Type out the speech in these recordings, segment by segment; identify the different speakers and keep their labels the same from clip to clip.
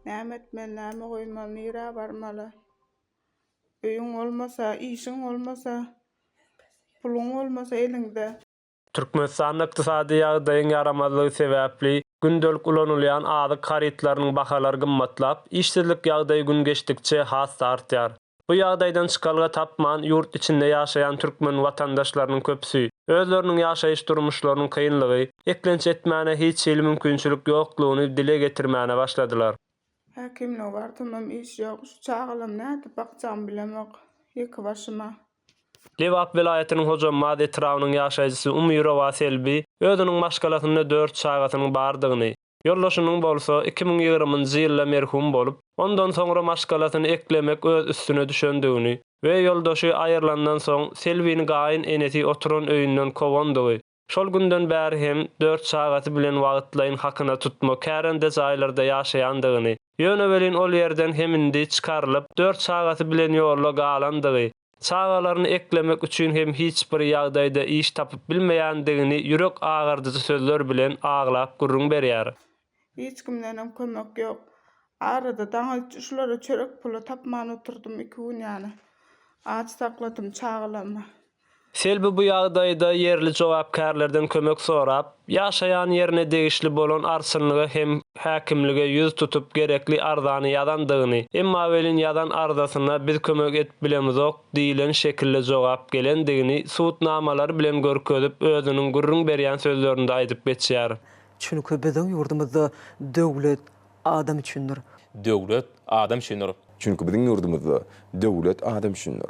Speaker 1: Näme etmeli, näme goýmaly, nirä barmaly? Öýüň bolmasa, işiň bolmasa, puluň bolmasa elinde.
Speaker 2: Türkmenistan ykdysady ýagdaýyň ýaramazlygy sebäpli gündelik ulanylýan azyk haritlarynyň bahalary gymmatlap, işsizlik ýagdaýy gün geçdikçe has artýar. Bu ýagdaýdan çykalga tapman ýurt içinde ýaşaýan türkmen watandaşlarynyň köpüsi özleriniň ýaşaýyş durmuşlarynyň kynlygy, eklenç etmäne hiç hili mümkinçilik ýoklugyny dile getirmäne başladylar.
Speaker 1: Häkimle bartymam iş ýok, şu çagalam näde bakjam bilemek, ýeki başyma.
Speaker 2: Lewap vilayatynyň Hojamad etrawynyň ýaşaýjysy Umyrowa Selbi özüniň maşgalatyna 4 çagatynyň bardygyny, ýoldaşynyň bolsa 2020-njy ýylda merhum bolup, ondan soňra maşgalatyny eklemek öz üstüne düşendigini we ýoldaşy aýyrlandan soň Selbini gaýyn eneti oturan öýünden kowandygy. Şol günden bäri hem 4 çagaty bilen wagtlaýyn hakyna tutma kärende jaýlarda ýaşaýandygyny, ýöne welin ol ýerden hemindi çykarylyp 4 çagaty bilen ýolga galandygy, çagalaryny eklemek üçin hem hiç bir ýagdaýda iş tapyp bilmeýändigini ýürek agyrdyjy sözler bilen aglap gurrun berýär.
Speaker 1: Hiç kimden hem kömek ýok. Arada daňy şulara çörek pulu tapman oturdum 2 gün ýaly. Aç sakladym çagalamy.
Speaker 2: Selbi bu ýagdaýda yerli jogapkärlerden kömek sorap, ýaşaýan ýerine degişli bolan arsynlygy hem häkimlige ýüz tutup gerekli ardany ýadandygyny, emma welin ýadan ardasyna biz kömek et bilemizok diýilen şekilde jogap gelendigini suutnamalary bilen görkezip özüniň gurrun berýän sözlerinde aýdyp geçýär.
Speaker 3: Çünki biziň ýurdumyzda döwlet adam üçindir.
Speaker 4: Döwlet adam üçindir.
Speaker 5: Çünki biziň ýurdumyzda döwlet adam üçindir.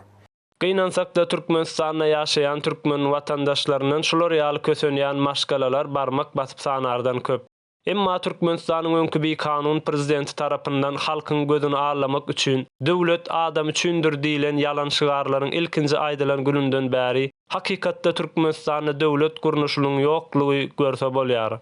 Speaker 2: Gynansak da Türkmenistanda ýaşaýan türkmen watandaşlarynyň şular ýaly kösenýän maşgalalar barmak basyp sanardan köp. Emma Türkmenistanyň öňkü bir kanun prezidenti tarapyndan halkyň gözüni ağlamak üçin döwlet adam üçindir diýilen ýalan şygarlaryň ilkinji aýdylan gününden bäri hakykatda Türkmenistanda döwlet gurnuşynyň ýoklugy görse bolýar.